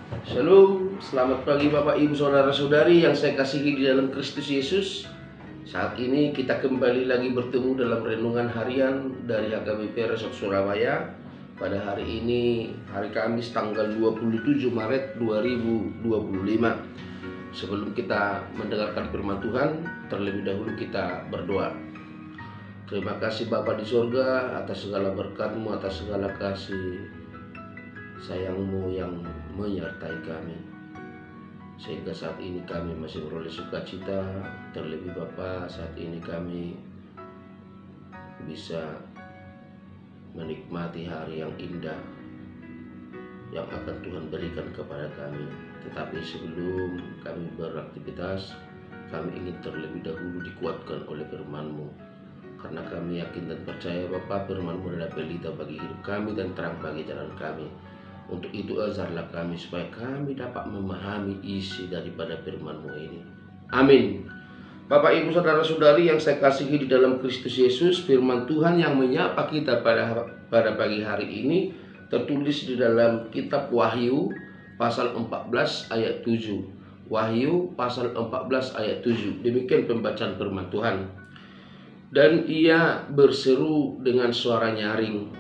Shalom, selamat pagi Bapak Ibu Saudara-saudari yang saya kasihi di dalam Kristus Yesus. Saat ini kita kembali lagi bertemu dalam renungan harian dari HKBP Resort Surabaya. Pada hari ini, hari Kamis tanggal 27 Maret 2025. Sebelum kita mendengarkan firman Tuhan, terlebih dahulu kita berdoa. Terima kasih Bapa di sorga atas segala berkat-Mu, atas segala kasih sayang-Mu yang menyertai kami, sehingga saat ini kami masih beroleh sukacita. Terlebih Bapa, saat ini kami bisa menikmati hari yang indah yang akan Tuhan berikan kepada kami. Tetapi sebelum kami beraktivitas, kami ingin terlebih dahulu dikuatkan oleh firman-Mu, karena kami yakin dan percaya Bapa, firman-Mu adalah pelita bagi hidup kami dan terang bagi jalan kami. Untuk itu ajarlah kami supaya kami dapat memahami isi daripada firman-Mu ini. Amin. Bapak Ibu Saudara-saudari yang saya kasihi di dalam Kristus Yesus, firman Tuhan yang menyapa kita pada pagi hari ini tertulis di dalam kitab Wahyu pasal 14 ayat 7. Wahyu pasal 14 ayat 7. Demikian pembacaan firman Tuhan. Dan ia berseru dengan suara nyaring,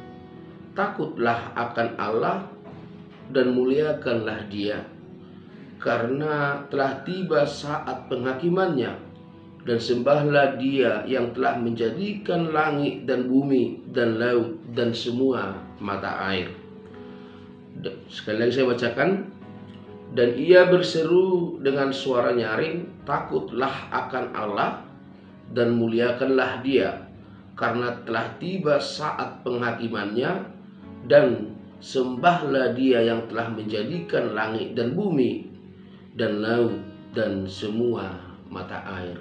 "Takutlah akan Allah dan muliakanlah Dia, karena telah tiba saat penghakimannya, dan sembahlah Dia yang telah menjadikan langit dan bumi dan laut dan semua mata air." Sekali lagi saya bacakan. Dan ia berseru dengan suara nyaring, "Takutlah akan Allah dan muliakanlah Dia, karena telah tiba saat penghakimannya, dan sembahlah Dia yang telah menjadikan langit dan bumi dan laut dan semua mata air."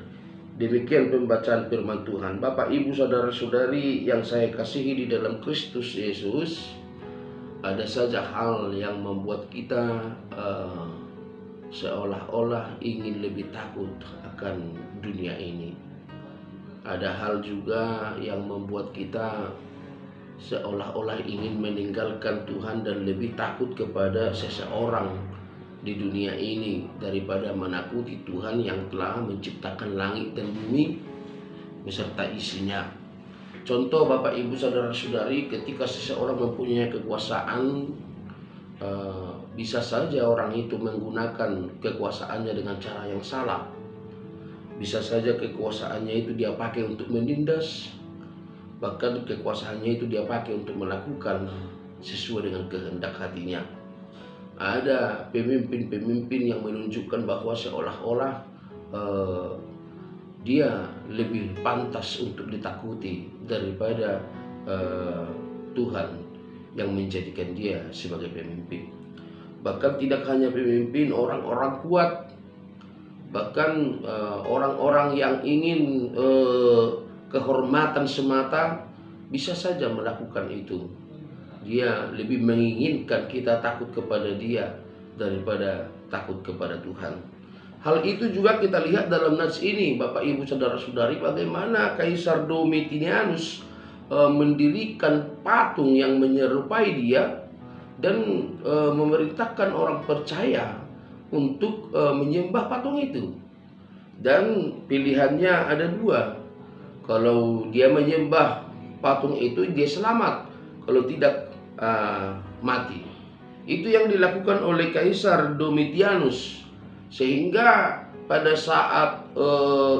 Demikian pembacaan firman Tuhan. Bapak, Ibu, Saudara-saudari yang saya kasihi di dalam Kristus Yesus, ada saja hal yang membuat kita seolah-olah ingin lebih takut akan dunia ini. Ada hal juga yang membuat kita seolah-olah ingin meninggalkan Tuhan dan lebih takut kepada seseorang di dunia ini daripada menakuti Tuhan yang telah menciptakan langit dan bumi beserta isinya. Contoh Bapak Ibu Saudara-saudari, ketika seseorang mempunyai kekuasaan, bisa saja orang itu menggunakan kekuasaannya dengan cara yang salah. Bisa saja kekuasaannya itu dia pakai untuk menindas, bahkan kekuasaannya itu dia pakai untuk melakukan sesuai dengan kehendak hatinya. Ada pemimpin-pemimpin yang menunjukkan bahwa seolah-olah dia lebih pantas untuk ditakuti daripada Tuhan yang menjadikan dia sebagai pemimpin. Bahkan tidak hanya pemimpin, orang-orang kuat, bahkan orang-orang yang ingin kehormatan semata bisa saja melakukan itu. Dia lebih menginginkan kita takut kepada Dia daripada takut kepada Tuhan. Hal itu juga kita lihat dalam nats ini, Bapak Ibu Saudara-saudari, bagaimana Kaisar Domitianus mendirikan patung yang menyerupai dia dan memerintahkan orang percaya untuk menyembah patung itu. Dan pilihannya ada dua. Kalau dia menyembah patung itu, dia selamat. Kalau tidak, mati. Itu yang dilakukan oleh Kaisar Domitianus. Sehingga pada saat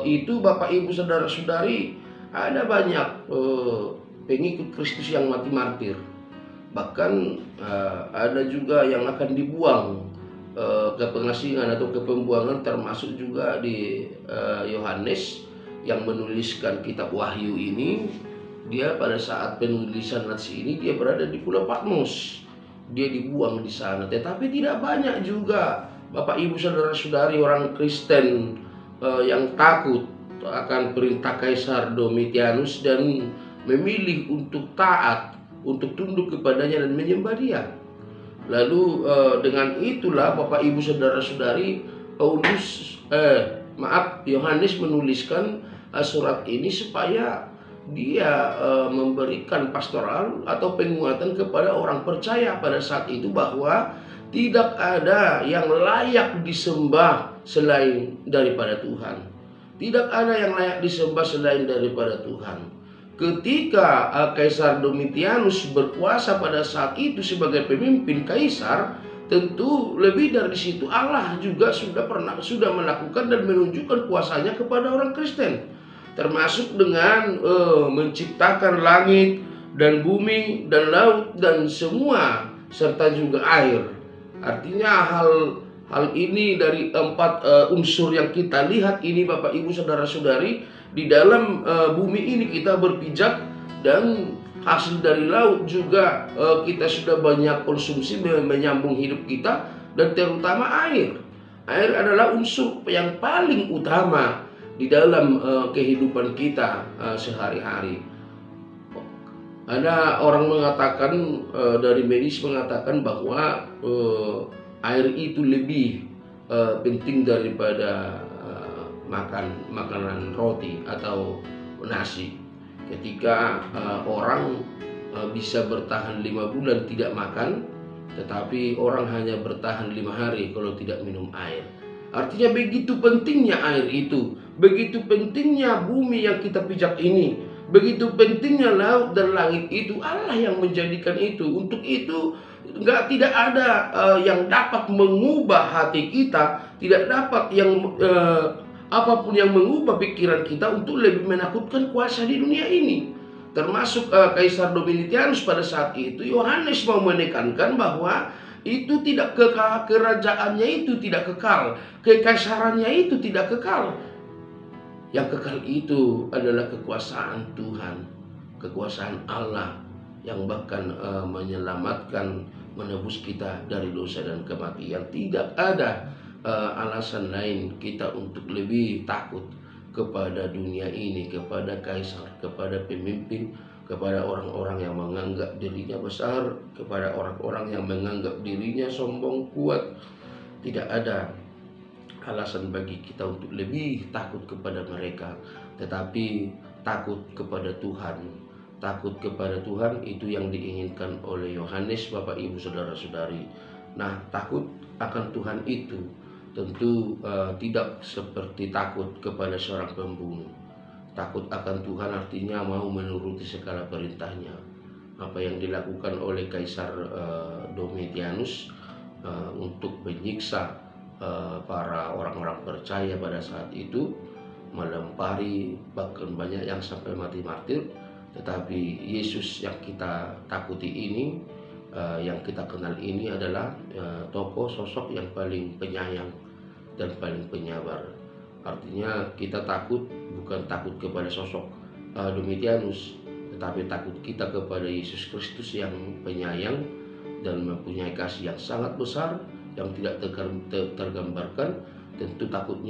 itu Bapak Ibu Saudara-saudari, ada banyak pengikut Kristus yang mati martir. Bahkan ada juga yang akan dibuang ke pengasingan atau ke pembuangan, termasuk juga di Yohanes yang menuliskan kitab Wahyu ini. Dia pada saat penulisan nats ini dia berada di Pulau Patmos. Dia dibuang di sana. Tetapi tidak banyak juga Bapak Ibu Saudara-saudari orang Kristen yang takut akan perintah Kaisar Domitianus dan memilih untuk taat, untuk tunduk kepadanya dan menyembah Dia. Lalu dengan itulah Bapak Ibu Saudara-saudari, Yohanes menuliskan surat ini supaya dia memberikan pastoral atau penguatan kepada orang percaya pada saat itu bahwa Tidak ada yang layak disembah selain daripada Tuhan. Tidak ada yang layak disembah selain daripada Tuhan. Ketika Kaisar Domitianus berkuasa pada saat itu sebagai pemimpin kaisar, tentu lebih dari situ Allah juga sudah melakukan dan menunjukkan kuasanya kepada orang Kristen, termasuk dengan menciptakan langit dan bumi dan laut dan semua serta juga air. Artinya hal ini dari 4 unsur yang kita lihat ini, Bapak Ibu saudara-saudari, di dalam bumi ini kita berpijak, dan hasil dari laut juga kita sudah banyak konsumsi menyambung hidup kita, dan terutama air. Air adalah unsur yang paling utama di dalam kehidupan kita sehari-hari. Ada orang mengatakan, dari medis mengatakan bahwa air itu lebih penting daripada makanan roti atau nasi. Ketika orang bisa bertahan 5 bulan tidak makan, tetapi orang hanya bertahan 5 hari kalau tidak minum air. Artinya begitu pentingnya air itu, begitu pentingnya bumi yang kita pijak ini, begitu pentingnya laut dan langit itu. Allah yang menjadikan itu. Untuk itu tidak ada yang dapat mengubah hati kita, tidak dapat apapun yang mengubah pikiran kita untuk lebih menakutkan kuasa di dunia ini. Termasuk Kaisar Domitianus pada saat itu, Yohanes mau menekankan bahwa itu tidak kekal, kerajaannya itu tidak kekal, kekaisarannya itu tidak kekal. Yang kekal itu adalah kekuasaan Tuhan, kekuasaan Allah yang bahkan menyelamatkan, menebus kita dari dosa dan kematian. Tidak ada alasan lain kita untuk lebih takut kepada dunia ini, kepada kaisar, kepada pemimpin, kepada orang-orang yang menganggap dirinya besar, kepada orang-orang yang menganggap dirinya sombong, kuat. Tidak ada alasan bagi kita untuk lebih takut kepada mereka, tetapi takut kepada Tuhan. Takut kepada Tuhan itu yang diinginkan oleh Yohanes, Bapak Ibu saudara-saudari. Nah, takut akan Tuhan itu tentu tidak seperti takut kepada seorang pembunuh. Takut akan Tuhan artinya mau menuruti segala perintahnya. Apa yang dilakukan oleh Kaisar Domitianus untuk menyiksa para orang-orang percaya pada saat itu, melempari, bahkan banyak yang sampai mati martir. Tetapi Yesus yang kita takuti ini, yang kita kenal ini adalah tokoh sosok yang paling penyayang dan paling penyabar. Artinya kita takut bukan takut kepada sosok Domitianus, tetapi takut kita kepada Yesus Kristus yang penyayang dan mempunyai kasih yang sangat besar, yang tidak tergambarkan. Tentu takut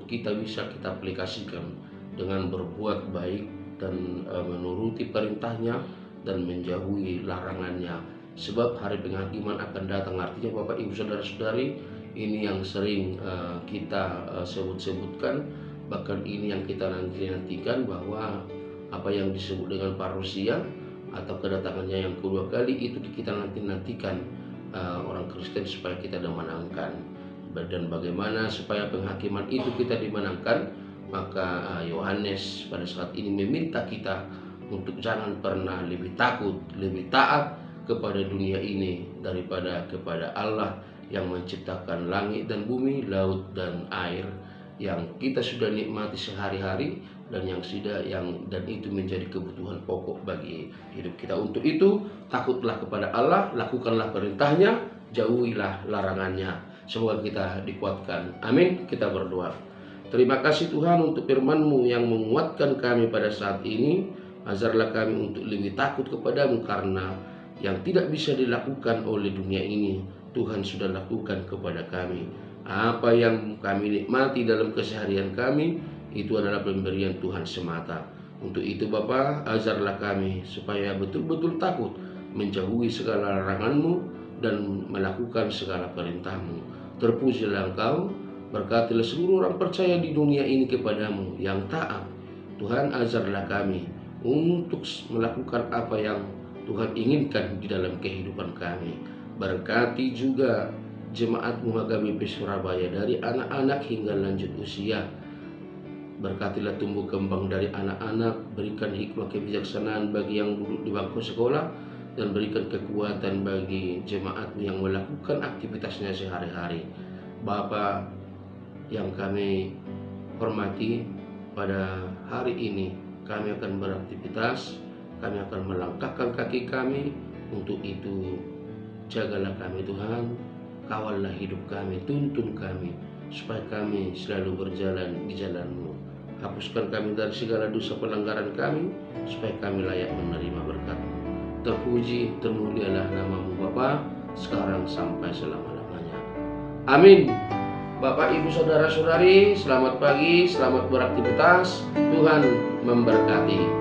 kita bisa kita aplikasikan dengan berbuat baik dan menuruti perintahnya dan menjauhi larangannya. Sebab hari penghakiman akan datang. Artinya Bapak Ibu saudara-saudari, ini yang sering kita sebut-sebutkan, bahkan ini yang kita nantikan, bahwa apa yang disebut dengan parusia atau kedatangannya yang kedua kali itu kita nantikan orang Kristen supaya kita dimenangkan. Dan bagaimana supaya penghakiman itu kita dimenangkan, maka Yohanes pada saat ini meminta kita untuk jangan pernah lebih takut, lebih taat kepada dunia ini daripada kepada Allah yang menciptakan langit dan bumi, laut dan air yang kita sudah nikmati sehari-hari dan dan itu menjadi kebutuhan pokok bagi hidup kita. Untuk itu takutlah kepada Allah, lakukanlah perintahnya, jauhilah larangannya. Semoga kita dikuatkan. Amin. Kita berdoa. Terima kasih Tuhan untuk firman-Mu yang menguatkan kami pada saat ini. Ajarlah kami untuk lebih takut kepadamu, karena yang tidak bisa dilakukan oleh dunia ini Tuhan sudah lakukan kepada kami. Apa yang kami nikmati dalam keseharian kami itu adalah pemberian Tuhan semata. Untuk itu Bapa, ajarlah kami supaya betul-betul takut menjauhi segala larangan-Mu dan melakukan segala perintah-Mu. Terpujilah Engkau, berkatilah seluruh orang percaya di dunia ini kepadamu yang taat. Tuhan, ajarlah kami untuk melakukan apa yang Tuhan inginkan di dalam kehidupan kami. Berkati juga jemaat-Mu HKBP Surabaya dari anak-anak hingga lanjut usia. Berkatilah tumbuh kembang dari anak-anak, berikan hikmah kebijaksanaan bagi yang duduk di bangku sekolah, dan berikan kekuatan bagi jemaat-Mu yang melakukan aktivitasnya sehari-hari. Bapa yang kami hormati, pada hari ini kami akan beraktivitas, kami akan melangkahkan kaki kami. Untuk itu jagalah kami Tuhan, kawallah hidup kami, tuntun kami, supaya kami selalu berjalan di jalan-Mu. Hapuskan kami dari segala dosa pelanggaran kami, supaya kami layak menerima berkat-Mu. Terpuji, termulialah nama-Mu Bapa, sekarang sampai selama-lamanya. Amin. Bapak, Ibu, Saudara-saudari, selamat pagi, selamat beraktivitas. Tuhan memberkati.